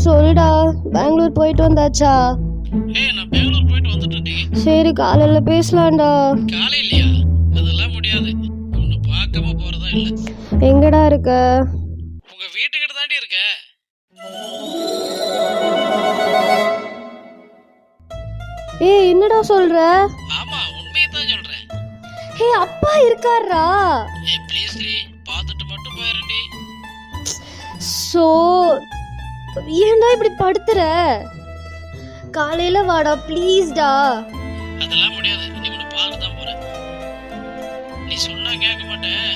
சொல்லுடா, பெங்களூர் போயிட்டு வந்தாச்சா? நான் பெங்களூர் போயிட்டு வந்துட்டேன்டி. சரி, காலையில பேசலாம்டா. காலையிலயா? அதெல்லாம் முடியாது. உன்னை பார்க்காம போறதா இல்ல. எங்கடா இருக்க? உங்க வீட்டுக்கிட்ட தாண்டி இருக்க. என்னடா சொல்ற? ஆமா, உண்மையை தான் சொல்றேன். அப்பா இருக்காரா? ப்ளீஸ் டி, பார்த்துட்டு மட்டும் போயிரண்டி. சோ ஏன்டா இப்படி படுத்துற? காலையில வாடா ப்ளீஸ்டா. அதெல்லாம் முடியாது. நீ உன்னை பார்க்க தான் போறேன். நீ சொன்னா கேட்க மாட்டேன்.